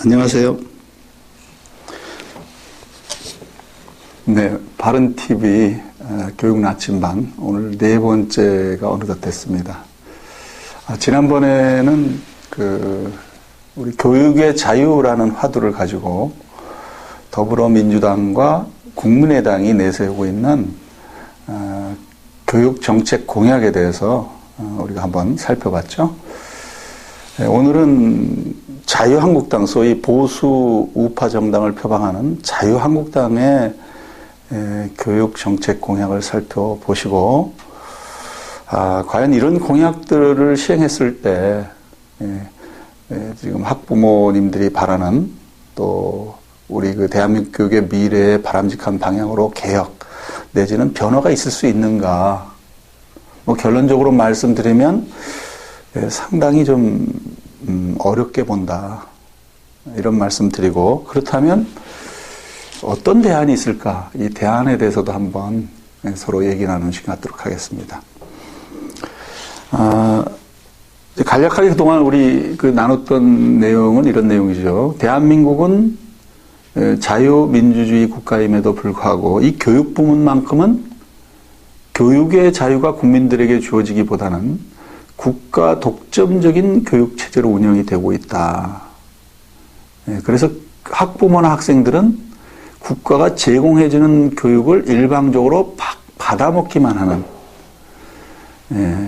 안녕하세요. 네, 바른TV 교육 나침반 오늘 네 번째가 어느덧 됐습니다. 지난번에는 우리 교육의 자유라는 화두를 가지고 더불어민주당과 국민의당이 내세우고 있는 교육 정책 공약에 대해서 우리가 한번 살펴봤죠. 오늘은 자유한국당, 소위 보수 우파 정당을 표방하는 자유한국당의 교육 정책 공약을 살펴보시고, 과연 이런 공약들을 시행했을 때 지금 학부모님들이 바라는 또 우리 대한민국 교육의 미래의 바람직한 방향으로 개혁 내지는 변화가 있을 수 있는가? 결론적으로 말씀드리면 상당히 좀 어렵게 본다, 이런 말씀 드리고, 그렇다면 어떤 대안이 있을까? 이 대안에 대해서도 한번 서로 얘기 나누는 시간 갖도록 하겠습니다. 간략하게 그동안 우리 나눴던 내용은 이런 내용이죠. 대한민국은 자유민주주의 국가임에도 불구하고 이 교육 부문만큼은 교육의 자유가 국민들에게 주어지기보다는 국가 독점적인 교육 체제로 운영이 되고 있다. 그래서 학부모나 학생들은 국가가 제공해주는 교육을 일방적으로 받아먹기만 하는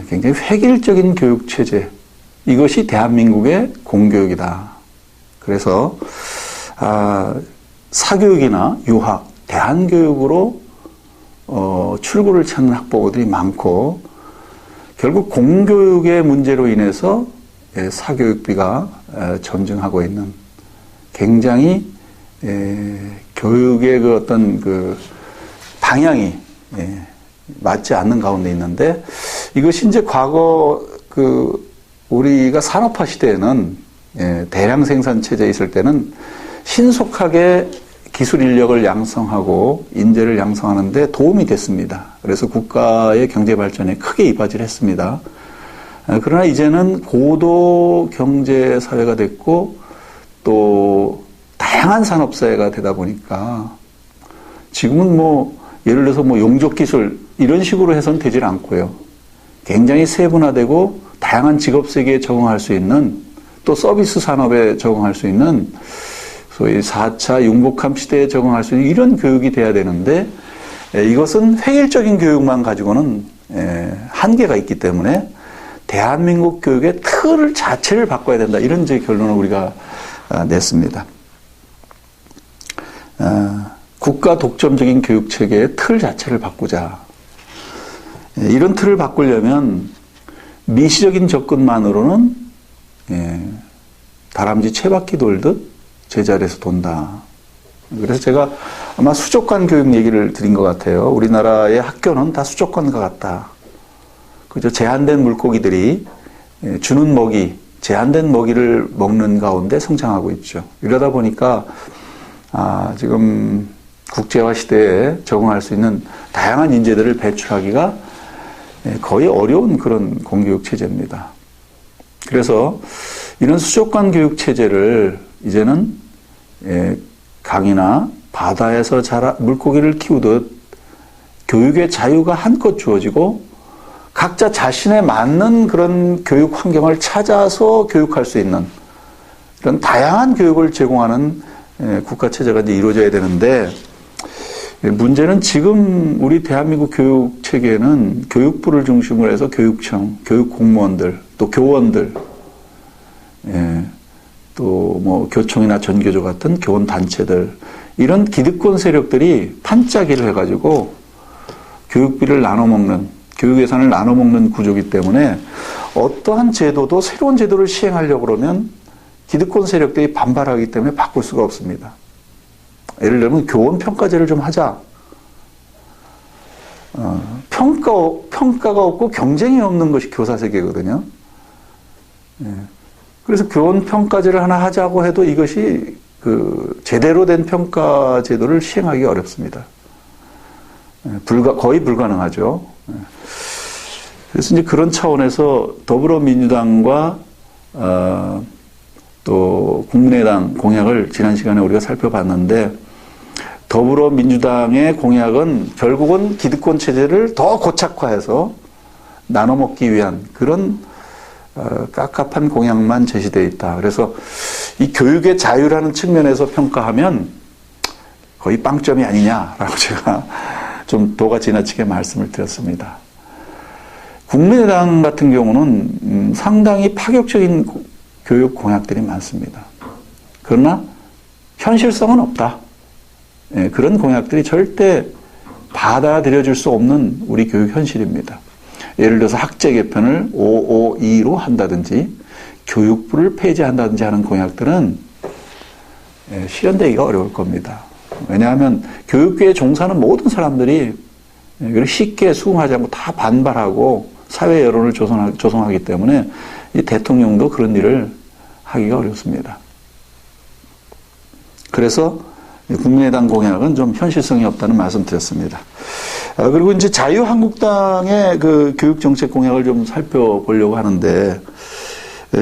굉장히 획일적인 교육 체제, 이것이 대한민국의 공교육이다. 그래서 사교육이나 유학, 대안교육으로 출구를 찾는 학부모들이 많고, 결국 공교육의 문제로 인해서 사교육비가 점증하고 있는, 굉장히 교육의 어떤 방향이 맞지 않는 가운데 있는데, 이것이 이제 과거 우리가 산업화 시대에는 대량 생산 체제에 있을 때는 신속하게 기술 인력을 양성하고 인재를 양성하는 데 도움이 됐습니다. 그래서 국가의 경제 발전에 크게 이바지를 했습니다. 그러나 이제는 고도 경제 사회가 됐고 또 다양한 산업 사회가 되다 보니까 지금은 예를 들어서 용접 기술 이런 식으로 해서는 되질 않고요. 굉장히 세분화되고 다양한 직업 세계에 적응할 수 있는, 또 서비스 산업에 적응할 수 있는 소위 4차 융복함 시대에 적응할 수 있는 이런 교육이 돼야 되는데, 이것은 획일적인 교육만 가지고는 한계가 있기 때문에 대한민국 교육의 틀 자체를 바꿔야 된다, 이런 이제 결론을 우리가 냈습니다. 국가 독점적인 교육 체계의 틀 자체를 바꾸자. 이런 틀을 바꾸려면 미시적인 접근만으로는 다람쥐 채바퀴 돌듯 제자리에서 돈다. 그래서 제가 아마 수족관 교육 얘기를 드린 것 같아요. 우리나라의 학교는 다 수족관과 같다. 그죠? 제한된 물고기들이 주는 먹이, 제한된 먹이를 먹는 가운데 성장하고 있죠. 이러다 보니까 지금 국제화 시대에 적응할 수 있는 다양한 인재들을 배출하기가 거의 어려운 그런 공교육 체제입니다. 그래서 이런 수족관 교육 체제를 이제는 강이나 바다에서 물고기를 키우듯 교육의 자유가 한껏 주어지고 각자 자신에 맞는 그런 교육 환경을 찾아서 교육할 수 있는 이런 다양한 교육을 제공하는 국가 체제가 이제 이루어져야 되는데, 문제는 지금 우리 대한민국 교육 체계는 교육부를 중심으로 해서 교육청, 교육 공무원들, 또 교원들, 또 교총이나 전교조 같은 교원 단체들, 이런 기득권 세력들이 판짜기를 해가지고 교육비를 나눠먹는, 교육 예산을 나눠먹는 구조이기 때문에 어떠한 제도도 새로운 제도를 시행하려고 그러면 기득권 세력들이 반발하기 때문에 바꿀 수가 없습니다. 예를 들면 교원 평가제를 좀 하자. 평가가 없고 경쟁이 없는 것이 교사 세계거든요. 그래서 교원 평가제를 하나 하자고 해도 이것이 제대로 된 평가 제도를 시행하기 어렵습니다. 거의 불가능하죠. 그래서 이제 그런 차원에서 더불어민주당과 또 국민의당 공약을 지난 시간에 우리가 살펴봤는데 더불어민주당의 공약은 결국은 기득권 체제를 더 고착화해서 나눠먹기 위한 그런 깝깝한 공약만 제시되어 있다. 그래서 이 교육의 자유라는 측면에서 평가하면 거의 빵점이 아니냐라고 제가 좀 도가 지나치게 말씀을 드렸습니다. 국민의당 같은 경우는 상당히 파격적인 교육 공약들이 많습니다. 그러나 현실성은 없다. 그런 공약들이 절대 받아들여질 수 없는 우리 교육 현실입니다. 예를 들어서 학제 개편을 552로 한다든지 교육부를 폐지한다든지 하는 공약들은 실현되기가 어려울 겁니다. 왜냐하면 교육계에 종사하는 모든 사람들이 쉽게 수긍하지 않고 다 반발하고 사회 여론을 조성하기 때문에 이 대통령도 그런 일을 하기가 어렵습니다. 그래서 국민의당 공약은 좀 현실성이 없다는 말씀 드렸습니다. 그리고 이제 자유한국당의 그 교육정책 공약을 좀 살펴보려고 하는데,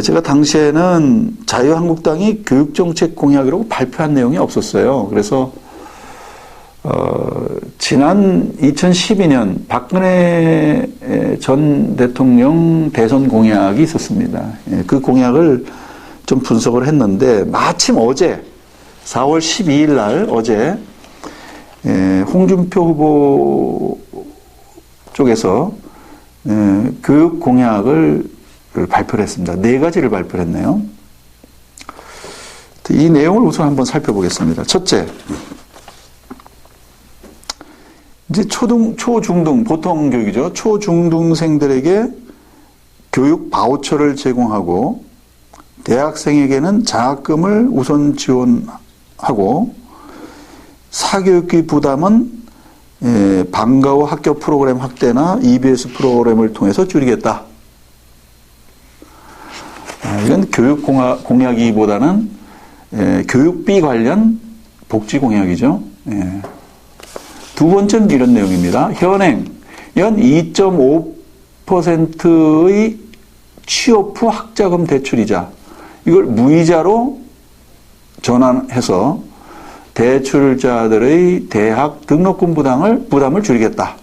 제가 당시에는 자유한국당이 교육정책 공약이라고 발표한 내용이 없었어요. 그래서, 지난 2012년 박근혜 전 대통령 대선 공약이 있었습니다. 그 공약을 좀 분석을 했는데, 마침 어제 4월 12일 날 어제 홍준표 후보 쪽에서 교육 공약을 발표를 했습니다. 4가지를 발표를 했네요. 이 내용을 우선 한번 살펴보겠습니다. 첫째, 이제 초중등, 보통 교육이죠. 초중등생들에게 교육 바우처를 제공하고 대학생에게는 장학금을 우선 지원하고 사교육비 부담은 방과 후 학교 프로그램 확대나 EBS 프로그램을 통해서 줄이겠다. 이건 교육 공약이보다는 교육비 관련 복지 공약이죠. 두 번째는 이런 내용입니다. 현행 연 2.5%의 취업 후 학자금 대출이자 이걸 무이자로 전환해서 대출자들의 대학 등록금 부담을 줄이겠다.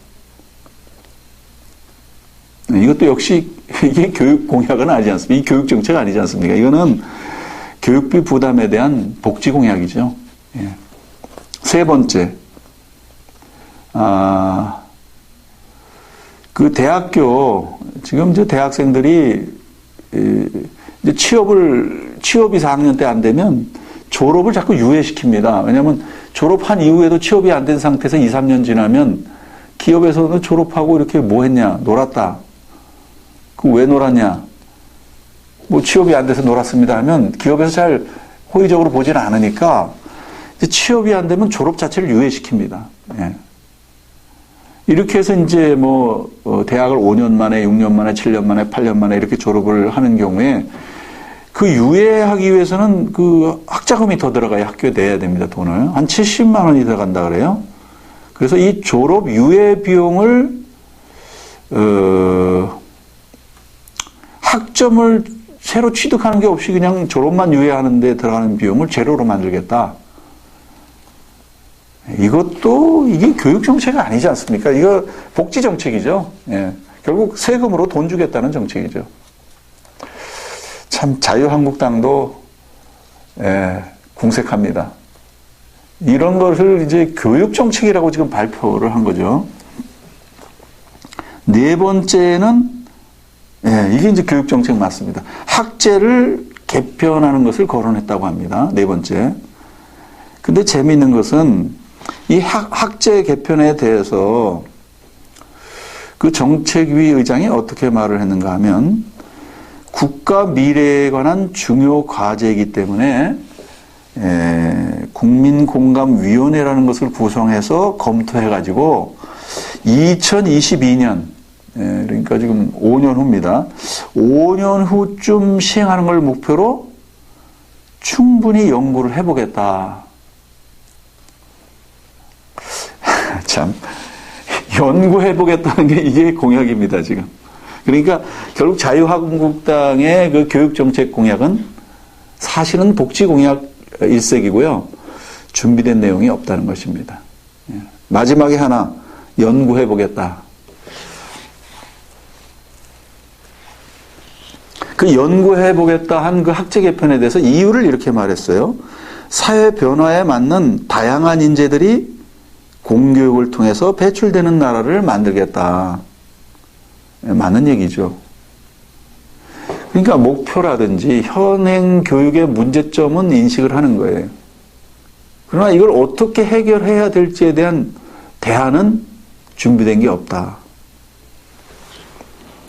이것도 역시 이게 교육 공약은 아니지 않습니까? 이 교육 정책 아니지 않습니까? 이거는 교육비 부담에 대한 복지 공약이죠. 세 번째, 그 대학교 지금 이제 대학생들이 이제 취업이 4학년 때 안 되면 졸업을 자꾸 유예시킵니다. 왜냐하면 졸업한 이후에도 취업이 안 된 상태에서 2, 3년 지나면 기업에서는 졸업하고 이렇게 뭐 했냐? 놀았다. 그럼 왜 놀았냐? 뭐 취업이 안 돼서 놀았습니다 하면 기업에서 잘 호의적으로 보지는 않으니까 이제 취업이 안 되면 졸업 자체를 유예시킵니다. 이렇게 해서 이제 뭐 대학을 5년 만에, 6년 만에, 7년 만에, 8년 만에 이렇게 졸업을 하는 경우에 그 유예하기 위해서는 그 학자금이 더 들어가야 학교에 내야 됩니다. 돈을. 한 70만 원이 들어간다 그래요. 그래서 이 졸업 유예 비용을 학점을 새로 취득하는 게 없이 그냥 졸업만 유예하는 데 들어가는 비용을 제로로 만들겠다. 이것도 이게 교육정책 아니지 않습니까? 이거 복지정책이죠. 결국 세금으로 돈 주겠다는 정책이죠. 참 자유한국당도 궁색합니다. 이런 것을 이제 교육정책이라고 지금 발표를 한 거죠. 네 번째는 이게 이제 교육정책 맞습니다. 학제를 개편하는 것을 거론했다고 합니다. 네 번째. 근데 재미있는 것은 이 학제 개편에 대해서 그 정책위 의장이 어떻게 말을 했는가 하면 국가 미래에 관한 중요 과제이기 때문에 국민공감위원회라는 것을 구성해서 검토해가지고 2022년 그러니까 지금 5년 후입니다. 5년 후쯤 시행하는 걸 목표로 충분히 연구를 해보겠다. 참 연구해보겠다는 게 이게 공약입니다, 지금. 그러니까 결국 자유한국당의 그 교육정책 공약은 사실은 복지공약 일색이고요. 준비된 내용이 없다는 것입니다. 마지막에 하나 연구해 보겠다. 그 연구해 보겠다 한 그 학제 개편에 대해서 이유를 이렇게 말했어요. 사회 변화에 맞는 다양한 인재들이 공교육을 통해서 배출되는 나라를 만들겠다. 많은 얘기죠. 그러니까 목표라든지 현행 교육의 문제점은 인식을 하는 거예요. 그러나 이걸 어떻게 해결해야 될지에 대한 대안은 준비된 게 없다.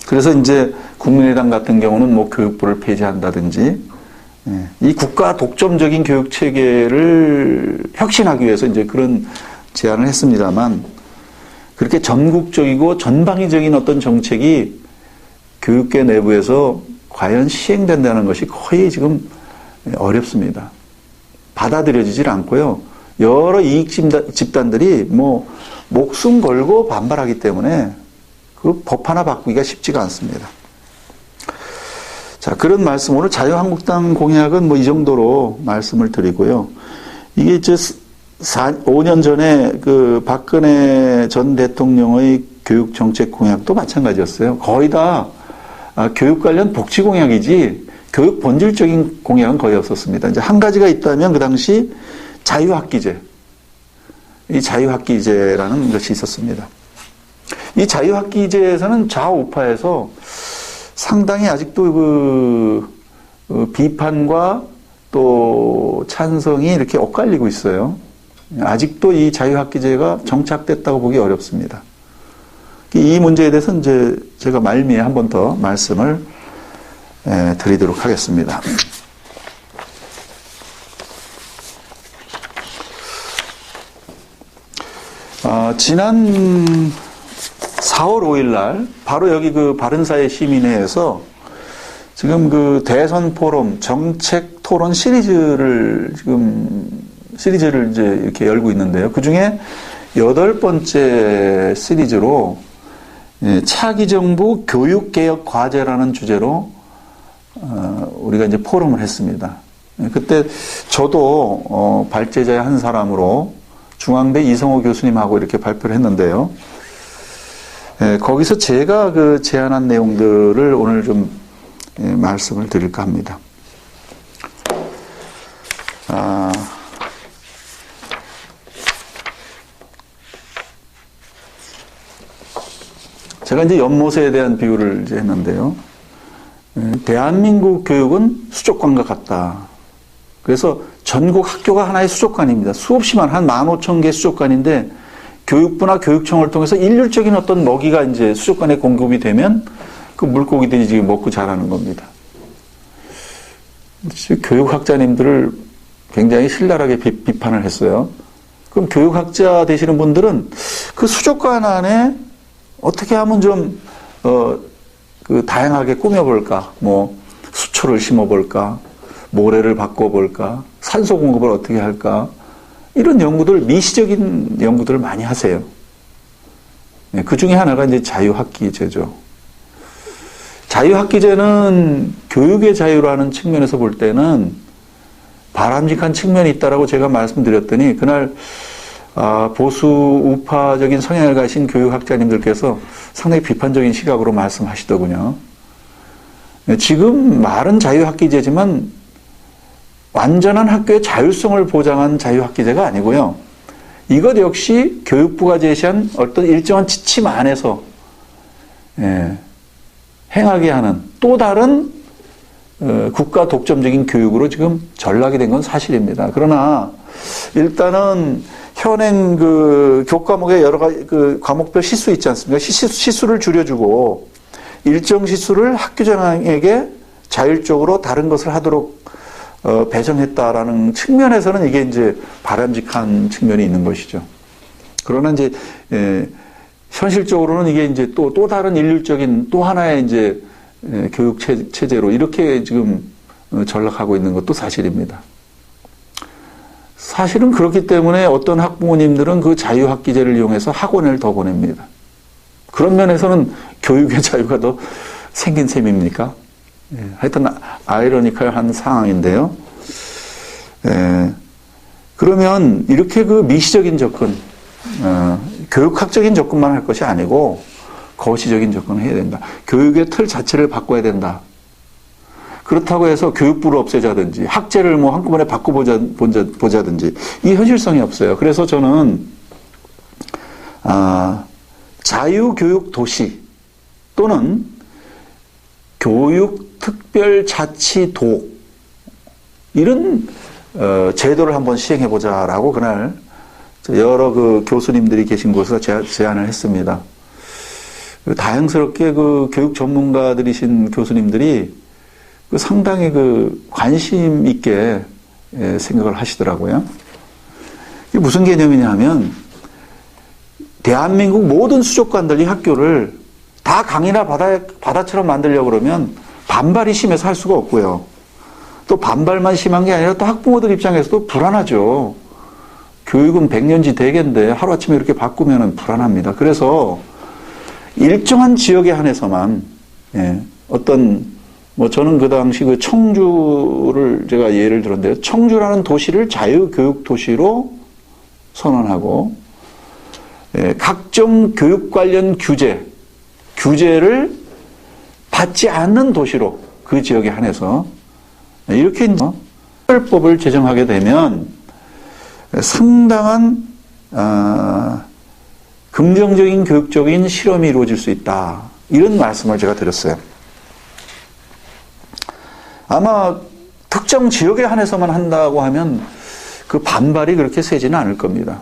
그래서 이제 국민의당 같은 경우는 뭐 교육부를 폐지한다든지 이 국가 독점적인 교육 체계를 혁신하기 위해서 이제 그런 제안을 했습니다만 그렇게 전국적이고 전방위적인 어떤 정책이 교육계 내부에서 과연 시행된다는 것이 거의 지금 어렵습니다. 받아들여지질 않고요. 여러 이익 집단들이 뭐 목숨 걸고 반발하기 때문에 그 법 하나 바꾸기가 쉽지가 않습니다. 자, 그런 말씀, 오늘 자유한국당 공약은 뭐 이 정도로 말씀을 드리고요. 이게 이제 5년 전에 그 박근혜 전 대통령의 교육 정책 공약도 마찬가지였어요. 거의 다 교육 관련 복지 공약이지 교육 본질적인 공약은 거의 없었습니다. 이제 한 가지가 있다면 그 당시 자유학기제. 이 자유학기제라는 것이 있었습니다. 이 자유학기제에서는 좌우파에서 상당히 아직도 그 비판과 또 찬성이 이렇게 엇갈리고 있어요. 아직도 이 자유학기제가 정착됐다고 보기 어렵습니다. 이 문제에 대해서 이제 제가 말미에 한 번 더 말씀을 드리도록 하겠습니다. 지난 4월 5일 날 바로 여기 그 바른사회 시민회에서 지금 그 대선 포럼 정책 토론 시리즈를 이제 이렇게 열고 있는데요. 그 중에 8번째 시리즈로 차기 정부 교육개혁 과제라는 주제로 우리가 이제 포럼을 했습니다. 그때 저도 발제자의 한 사람으로 중앙대 이성호 교수님하고 이렇게 발표를 했는데요. 거기서 제가 그 제안한 내용들을 오늘 좀 말씀을 드릴까 합니다. 제가 이제 연못에 대한 비유를 이제 했는데요. 대한민국 교육은 수족관과 같다. 그래서 전국 학교가 하나의 수족관입니다. 수없이 많은 한 15,000개 수족관인데 교육부나 교육청을 통해서 일률적인 어떤 먹이가 이제 수족관에 공급이 되면 그 물고기들이 지금 먹고 자라는 겁니다. 교육학자님들을 굉장히 신랄하게 비판을 했어요. 그럼 교육학자 되시는 분들은 그 수족관 안에 어떻게 하면 좀 그 다양하게 꾸며볼까? 뭐 수초를 심어볼까? 모래를 바꿔볼까? 산소 공급을 어떻게 할까? 이런 연구들, 미시적인 연구들을 많이 하세요. 그 중에 하나가 이제 자유학기제죠. 자유학기제는 교육의 자유라는 측면에서 볼 때는 바람직한 측면이 있다라고 제가 말씀드렸더니 그날 보수 우파적인 성향을 가신 교육학자님들께서 상당히 비판적인 시각으로 말씀하시더군요. 지금 말은 자유학기제지만 완전한 학교의 자율성을 보장한 자유학기제가 아니고요. 이것 역시 교육부가 제시한 어떤 일정한 지침 안에서 행하게 하는 또 다른 국가 독점적인 교육으로 지금 전락이 된 건 사실입니다. 그러나 일단은 현행 그 교과목의 여러 가지 그 과목별 시수 있지 않습니까? 시수를 줄여주고 일정 시수를 학교장에게 자율적으로 다른 것을 하도록 배정했다라는 측면에서는 이게 이제 바람직한 측면이 있는 것이죠. 그러나 이제 현실적으로는 이게 이제 또 다른 일률적인 또 하나의 이제 교육 체제로 이렇게 지금 전락하고 있는 것도 사실입니다. 사실은 그렇기 때문에 어떤 학부모님들은 그 자유학기제를 이용해서 학원을 더 보냅니다. 그런 면에서는 교육의 자유가 더 생긴 셈입니까? 하여튼 아이러니컬한 상황인데요. 그러면 이렇게 그 미시적인 접근, 교육학적인 접근만 할 것이 아니고 거시적인 접근을 해야 된다. 교육의 틀 자체를 바꿔야 된다. 그렇다고 해서 교육부를 없애자든지 학제를 뭐 한꺼번에 바꿔보자든지 이 현실성이 없어요. 그래서 저는 자유교육 도시 또는 교육특별자치도 이런 제도를 한번 시행해보자라고 그날 여러 그 교수님들이 계신 곳에서 제안을 했습니다. 다행스럽게 그 교육 전문가들이신 교수님들이 상당히 그 관심 있게 생각을 하시더라고요. 이게 무슨 개념이냐 하면 대한민국 모든 수족관들 이 학교를 다 강이나 바다처럼 만들려고 그러면 반발이 심해서 할 수가 없고요. 또 반발만 심한 게 아니라 또 학부모들 입장에서도 불안하죠. 교육은 100년지 대계인데 하루아침에 이렇게 바꾸면 불안합니다. 그래서 일정한 지역에 한해서만 어떤 뭐 저는 그 당시 그 청주를 제가 예를 들었는데요. 청주라는 도시를 자유교육 도시로 선언하고 각종 교육 관련 규제를 받지 않는 도시로 그 지역에 한해서 이렇게 특별법을 제정하게 되면 상당한 긍정적인 교육적인 실험이 이루어질 수 있다. 이런 말씀을 제가 드렸어요. 아마 특정 지역에 한해서만 한다고 하면 그 반발이 그렇게 세지는 않을 겁니다.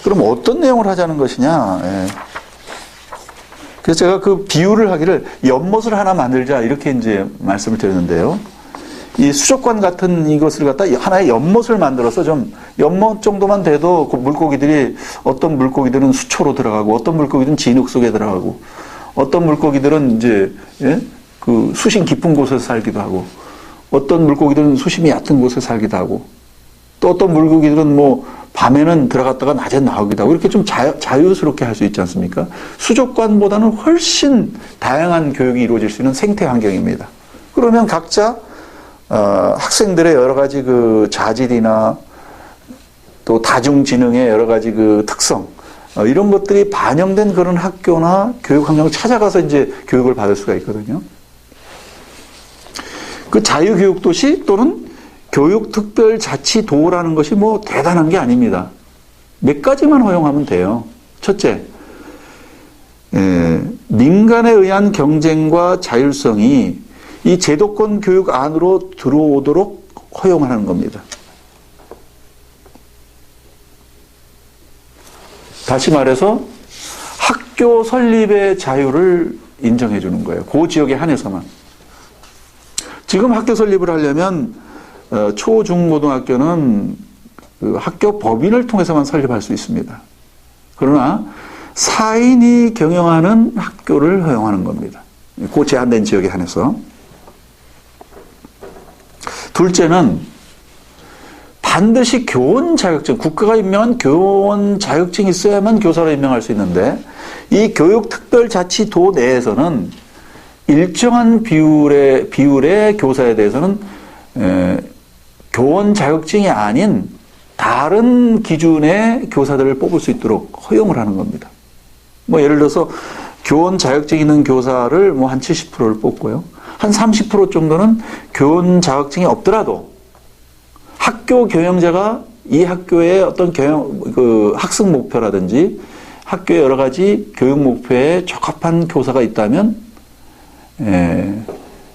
그럼 어떤 내용을 하자는 것이냐? 그래서 제가 그 비유를 하기를 연못을 하나 만들자 이렇게 이제 말씀을 드렸는데요. 이 수족관 같은 이것을 갖다 하나의 연못을 만들어서 좀 연못 정도만 돼도 그 물고기들이 어떤 물고기들은 수초로 들어가고 어떤 물고기들은 진흙 속에 들어가고 어떤 물고기들은 이제 그 수심 깊은 곳에서 살기도 하고 어떤 물고기들은 수심이 얕은 곳에 살기도 하고 또 어떤 물고기들은 뭐 밤에는 들어갔다가 낮에 나오기도 하고 이렇게 좀 자유스럽게 할 수 있지 않습니까? 수족관보다는 훨씬 다양한 교육이 이루어질 수 있는 생태 환경입니다. 그러면 각자 학생들의 여러 가지 그 자질이나 또 다중지능의 여러 가지 그 특성 이런 것들이 반영된 그런 학교나 교육 환경을 찾아가서 이제 교육을 받을 수가 있거든요. 그 자유교육도시 또는 교육특별자치도라는 것이 뭐 대단한 게 아닙니다. 몇 가지만 허용하면 돼요. 첫째, 민간에 의한 경쟁과 자율성이 이 제도권 교육 안으로 들어오도록 허용하는 겁니다. 다시 말해서 학교 설립의 자유를 인정해 주는 거예요. 그 지역에 한해서만. 지금 학교 설립을 하려면 초, 중, 고등학교는 그 학교 법인을 통해서만 설립할 수 있습니다. 그러나 사인이 경영하는 학교를 허용하는 겁니다. 그 제한된 지역에 한해서. 둘째는 반드시 교원 자격증, 국가가 임명한 교원 자격증이 있어야만 교사로 임명할 수 있는데 이 교육특별자치도 내에서는 일정한 비율의 교사에 대해서는 교원 자격증이 아닌 다른 기준의 교사들을 뽑을 수 있도록 허용을 하는 겁니다. 뭐 예를 들어서 교원 자격증 있는 교사를 뭐 한 70%를 뽑고요. 한 30% 정도는 교원 자격증이 없더라도 학교 경영자가 이 학교의 어떤 학습 목표라든지 학교의 여러 가지 교육 목표에 적합한 교사가 있다면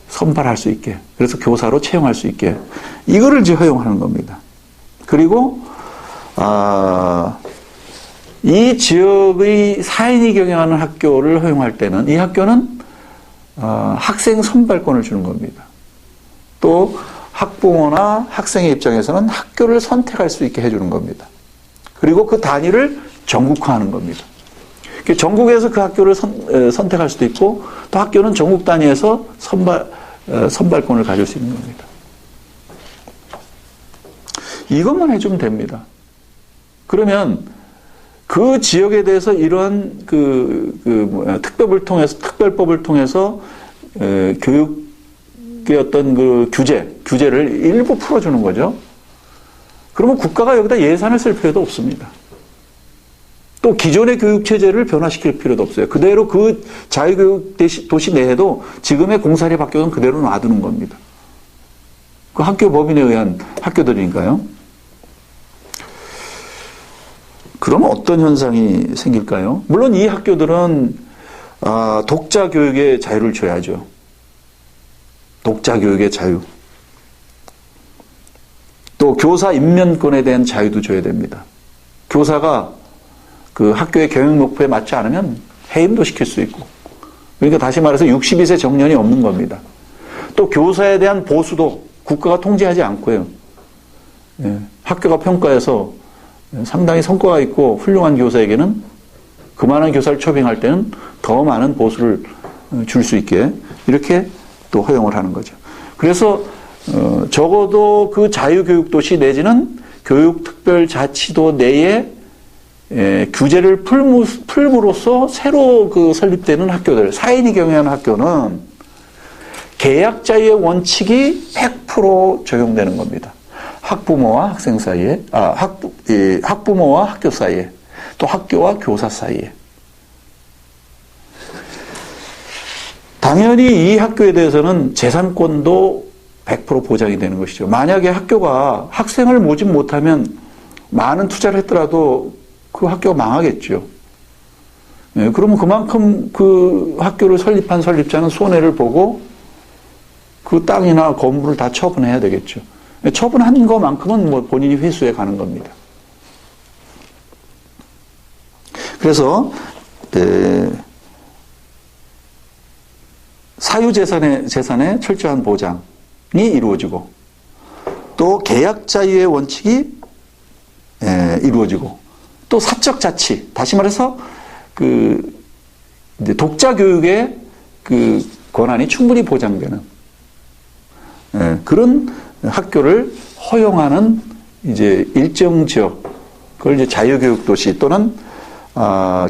선발할 수 있게, 그래서 교사로 채용할 수 있게, 이거를 이제 허용하는 겁니다. 그리고 이 지역의 사인이 경영하는 학교를 허용할 때는 이 학교는 학생 선발권을 주는 겁니다. 또 학부모나 학생의 입장에서는 학교를 선택할 수 있게 해주는 겁니다. 그리고 그 단위를 전국화하는 겁니다. 전국에서 그 학교를 선택할 수도 있고 또 학교는 전국 단위에서 선발권을 가질 수 있는 겁니다. 이것만 해주면 됩니다. 그러면 그 지역에 대해서 이러한 특별법을 통해서 교육의 어떤 그 규제 규제를 일부 풀어주는 거죠. 그러면 국가가 여기다 예산을 쓸 필요도 없습니다. 또 기존의 교육체제를 변화시킬 필요도 없어요. 그대로 그 자유교육 도시 내에도 지금의 공사립 학교는 그대로 놔두는 겁니다. 그 학교 법인에 의한 학교들이니까요. 그러면 어떤 현상이 생길까요? 물론 이 학교들은 독자 교육의 자유를 줘야죠. 독자 교육의 자유. 또 교사 임면권에 대한 자유도 줘야 됩니다. 교사가 그 학교의 교육 목표에 맞지 않으면 해임도 시킬 수 있고. 그러니까 다시 말해서 62세 정년이 없는 겁니다. 또 교사에 대한 보수도 국가가 통제하지 않고요. 예, 학교가 평가해서 상당히 성과가 있고 훌륭한 교사에게는 그만한 교사를 초빙할 때는 더 많은 보수를 줄 수 있게 이렇게 또 허용을 하는 거죠. 그래서 적어도 그 자유교육도시 내지는 교육특별자치도 내에 규제를 풀므로써 새로 그 설립되는 학교들, 사인이 경영하는 학교는 계약자의 원칙이 100% 적용되는 겁니다. 학부모와 학생 사이에, 학부모와 학교 사이에, 또 학교와 교사 사이에. 당연히 이 학교에 대해서는 재산권도 100% 보장이 되는 것이죠. 만약에 학교가 학생을 모집 못하면 많은 투자를 했더라도 그 학교가 망하겠죠. 예, 그러면 그만큼 그 학교를 설립한 설립자는 손해를 보고 그 땅이나 건물을 다 처분해야 되겠죠. 처분한 것만큼은 뭐 본인이 회수해 가는 겁니다. 그래서 사유재산의 철저한 보장이 이루어지고 또 계약 자유의 원칙이 이루어지고 또 사적 자치, 다시 말해서 이제 독자 교육의 그 권한이 충분히 보장되는 그런 학교를 허용하는 이제 일정 지역, 그걸 이제 자유교육도시 또는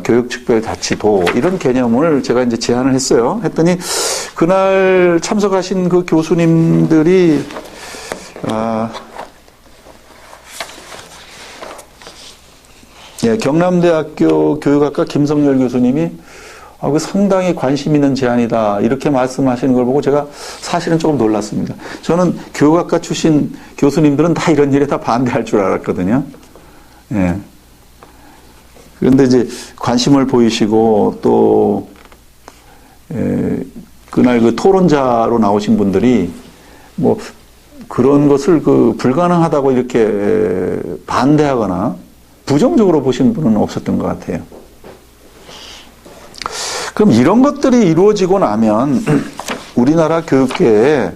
교육특별자치도 이런 개념을 제가 이제 제안을 했어요. 했더니 그날 참석하신 그 교수님들이 경남대학교 교육학과 김성열 교수님이 그 상당히 관심 있는 제안이다 이렇게 말씀하시는 걸 보고 제가 사실은 조금 놀랐습니다. 저는 교육학과 출신 교수님들은 다 이런 일에 다 반대할 줄 알았거든요. 예. 그런데 이제 관심을 보이시고 또 그날 그 토론자로 나오신 분들이 뭐 그런 것을 불가능하다고 이렇게 반대하거나 부정적으로 보신 분은 없었던 것 같아요. 그럼 이런 것들이 이루어지고 나면 우리나라 교육계에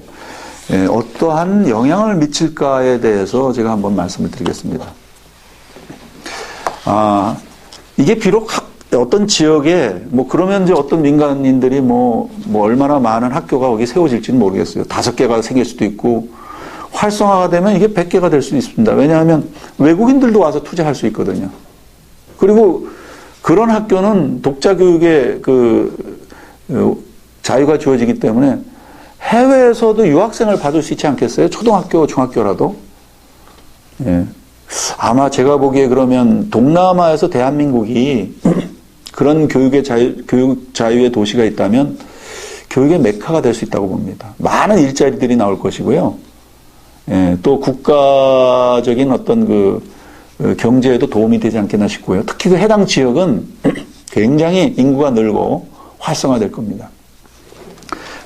어떠한 영향을 미칠까에 대해서 제가 한번 말씀을 드리겠습니다. 이게 비록 어떤 지역에 그러면 이제 어떤 민간인들이 얼마나 많은 학교가 거기 세워질지는 모르겠어요. 5개가 생길 수도 있고 활성화가 되면 이게 100개가 될 수 있습니다. 왜냐하면 외국인들도 와서 투자할 수 있거든요. 그리고 그런 학교는 독자 교육의 자유가 주어지기 때문에 해외에서도 유학생을 받을 수 있지 않겠어요? 초등학교, 중학교라도. 예. 아마 제가 보기에 그러면 동남아에서 대한민국이 그런 교육 자유의 도시가 있다면 교육의 메카가 될 수 있다고 봅니다. 많은 일자리들이 나올 것이고요. 예, 또 국가적인 어떤 경제에도 도움이 되지 않겠나 싶고요. 특히 그 해당 지역은 굉장히 인구가 늘고 활성화될 겁니다.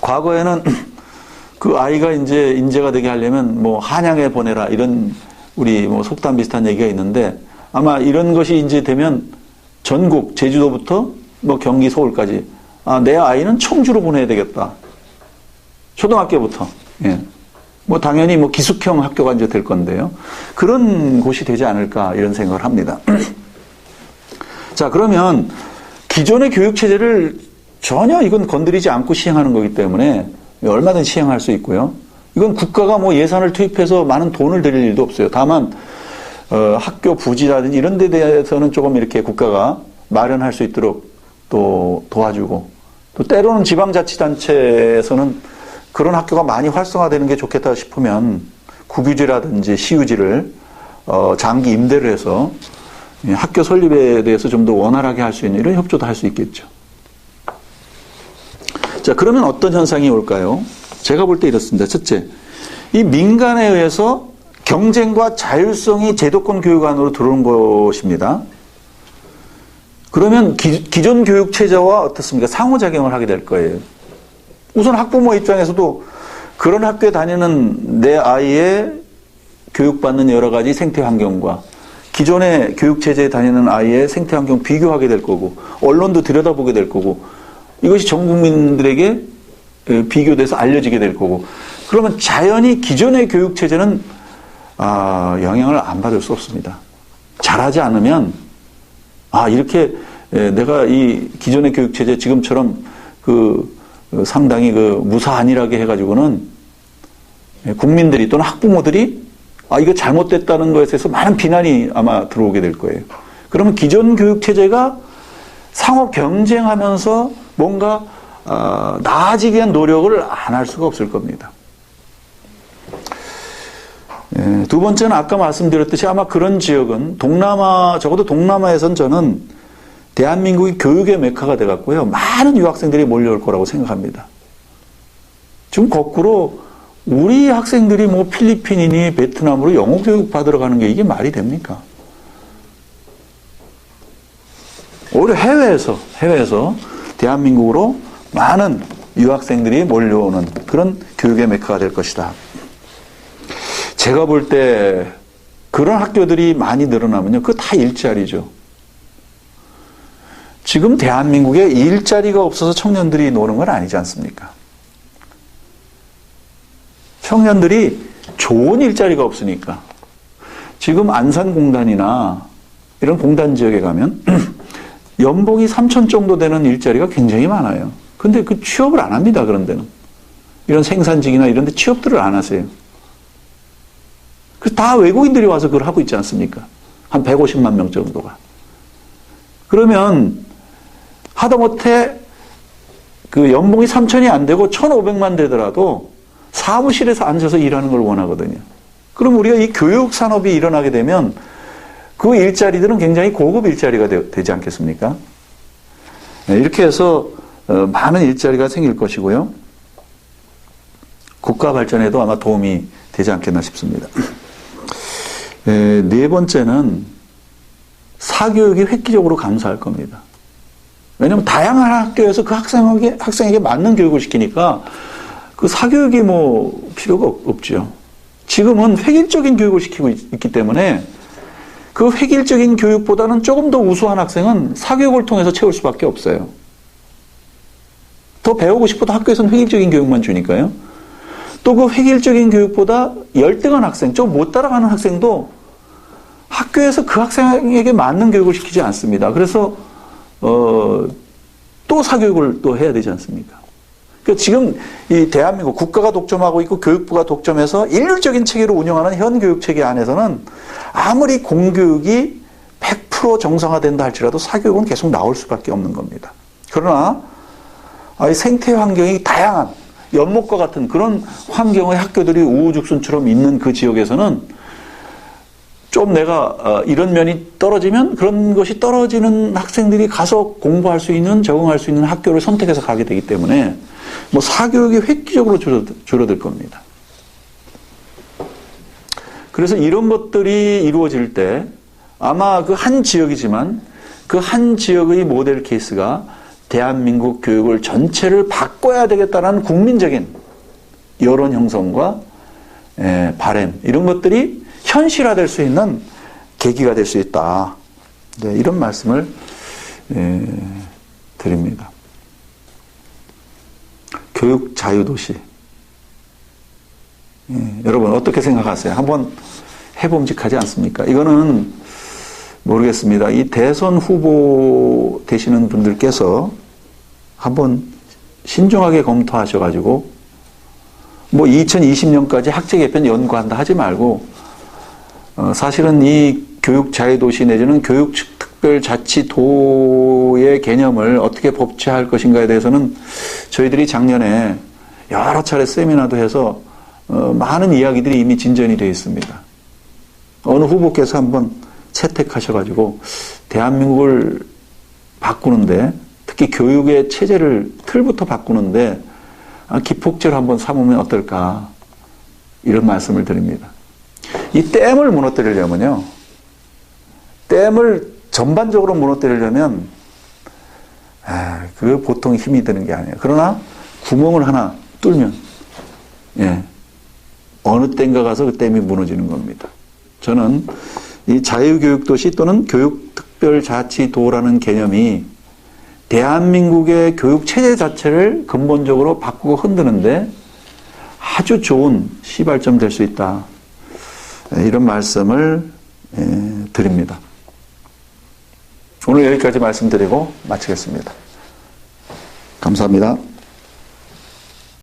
과거에는 그 아이가 이제 인재가 되게 하려면 한양에 보내라 이런 우리 속담 비슷한 얘기가 있는데 아마 이런 것이 이제 되면 전국 제주도부터 경기 서울까지 내 아이는 청주로 보내야 되겠다. 초등학교부터. 예. 당연히 기숙형 학교가 이제 될 건데요. 그런 곳이 되지 않을까 이런 생각을 합니다. 자, 그러면 기존의 교육 체제를 전혀 이건 건드리지 않고 시행하는 거기 때문에 얼마든지 시행할 수 있고요. 이건 국가가 예산을 투입해서 많은 돈을 들일 일도 없어요. 다만 학교 부지라든지 이런 데 대해서는 조금 이렇게 국가가 마련할 수 있도록 또 도와주고 또 때로는 지방자치단체에서는 그런 학교가 많이 활성화되는 게 좋겠다 싶으면 국유지라든지 시유지를 장기 임대를 해서 학교 설립에 대해서 좀 더 원활하게 할 수 있는 이런 협조도 할 수 있겠죠. 자, 그러면 어떤 현상이 올까요? 제가 볼 때 이렇습니다. 첫째, 이 민간에 의해서 경쟁과 자율성이 제도권 교육 안으로 들어온 것입니다. 그러면 기존 교육 체제와 어떻습니까? 상호작용을 하게 될 거예요. 우선 학부모 입장에서도 그런 학교에 다니는 내 아이의 교육받는 여러 가지 생태 환경과 기존의 교육 체제에 다니는 아이의 생태 환경 비교하게 될 거고, 언론도 들여다보게 될 거고, 이것이 전 국민들에게 비교돼서 알려지게 될 거고, 그러면 자연히 기존의 교육 체제는 영향을 안 받을 수 없습니다. 잘하지 않으면 이렇게 내가 이 기존의 교육 체제 지금처럼 상당히 무사안일하게 해가지고는 국민들이 또는 학부모들이 이거 잘못됐다는 것에 대해서 많은 비난이 아마 들어오게 될 거예요. 그러면 기존 교육 체제가 상호 경쟁하면서 뭔가 나아지기 위한 노력을 안 할 수가 없을 겁니다. 두 번째는 아까 말씀드렸듯이 아마 그런 지역은 적어도 동남아에선 저는 대한민국이 교육의 메카가 돼갖고요, 많은 유학생들이 몰려올 거라고 생각합니다. 지금 거꾸로 우리 학생들이 필리핀이니 베트남으로 영어 교육 받으러 가는 게 이게 말이 됩니까? 오히려 해외에서 대한민국으로 많은 유학생들이 몰려오는 그런 교육의 메카가 될 것이다. 제가 볼 때 그런 학교들이 많이 늘어나면요, 그거 다 일자리죠. 지금 대한민국에 일자리가 없어서 청년들이 노는 건 아니지 않습니까? 청년들이 좋은 일자리가 없으니까. 지금 안산공단이나 이런 공단 지역에 가면 연봉이 3천 정도 되는 일자리가 굉장히 많아요. 근데 그 취업을 안 합니다, 그런 데는. 이런 생산직이나 이런 데 취업들을 안 하세요. 다 외국인들이 와서 그걸 하고 있지 않습니까? 한 150만 명 정도가. 그러면 하다못해 연봉이 3천이 안 되고 1,500만 되더라도 사무실에서 앉아서 일하는 걸 원하거든요. 그럼 우리가 이 교육 산업이 일어나게 되면 그 일자리들은 굉장히 고급 일자리가 되지 않겠습니까? 이렇게 해서 많은 일자리가 생길 것이고요. 국가 발전에도 아마 도움이 되지 않겠나 싶습니다. 네 번째는 사교육이 획기적으로 감소할 겁니다. 왜냐하면 다양한 학교에서 그 학생에게 맞는 교육을 시키니까 그 사교육이 필요가 없죠. 지금은 획일적인 교육을 시키고 있기 때문에 그 획일적인 교육보다는 조금 더 우수한 학생은 사교육을 통해서 채울 수밖에 없어요. 더 배우고 싶어도 학교에서는 획일적인 교육만 주니까요. 또 그 획일적인 교육보다 열등한 학생, 좀 못 따라가는 학생도 학교에서 그 학생에게 맞는 교육을 시키지 않습니다. 그래서 또 사교육을 또 해야 되지 않습니까? 그러니까 지금 이 대한민국 국가가 독점하고 있고 교육부가 독점해서 일률적인 체계로 운영하는 현 교육 체계 안에서는 아무리 공교육이 100% 정상화된다 할지라도 사교육은 계속 나올 수밖에 없는 겁니다. 그러나 생태 환경이 다양한 연못과 같은 그런 환경의 학교들이 우후죽순처럼 있는 그 지역에서는 좀 내가 이런 면이 떨어지면 그런 것이 떨어지는 학생들이 가서 공부할 수 있는, 적응할 수 있는 학교를 선택해서 가게 되기 때문에 사교육이 획기적으로 줄어들 겁니다. 그래서 이런 것들이 이루어질 때 아마 그 한 지역이지만 그 한 지역의 모델 케이스가 대한민국 교육을 전체를 바꿔야 되겠다는 국민적인 여론 형성과 바람 이런 것들이 현실화될 수 있는 계기가 될 수 있다. 네, 이런 말씀을 드립니다. 교육 자유도시. 여러분 어떻게 생각하세요? 한번 해봄직하지 않습니까? 이거는 모르겠습니다. 이 대선 후보 되시는 분들께서 한번 신중하게 검토하셔가지고 2020년까지 학제 개편 연구한다 하지 말고 사실은 이 교육 자유도시 내지는 교육특별자치도의 개념을 어떻게 법제할 것인가에 대해서는 저희들이 작년에 여러 차례 세미나도 해서 많은 이야기들이 이미 진전이 되어 있습니다. 어느 후보께서 한번 채택하셔가지고 대한민국을 바꾸는데, 특히 교육의 체제를 틀부터 바꾸는데 기폭제를 한번 삼으면 어떨까, 이런 말씀을 드립니다. 이 댐을 무너뜨리려면요, 댐을 전반적으로 무너뜨리려면 그 보통 힘이 드는 게 아니에요. 그러나 구멍을 하나 뚫면 어느 댐가 가서 그 댐이 무너지는 겁니다. 저는 이 자유교육도시 또는 교육특별자치도라는 개념이 대한민국의 교육체제 자체를 근본적으로 바꾸고 흔드는데 아주 좋은 시발점 될 수 있다, 이런 말씀을 드립니다. 오늘 여기까지 말씀드리고 마치겠습니다. 감사합니다.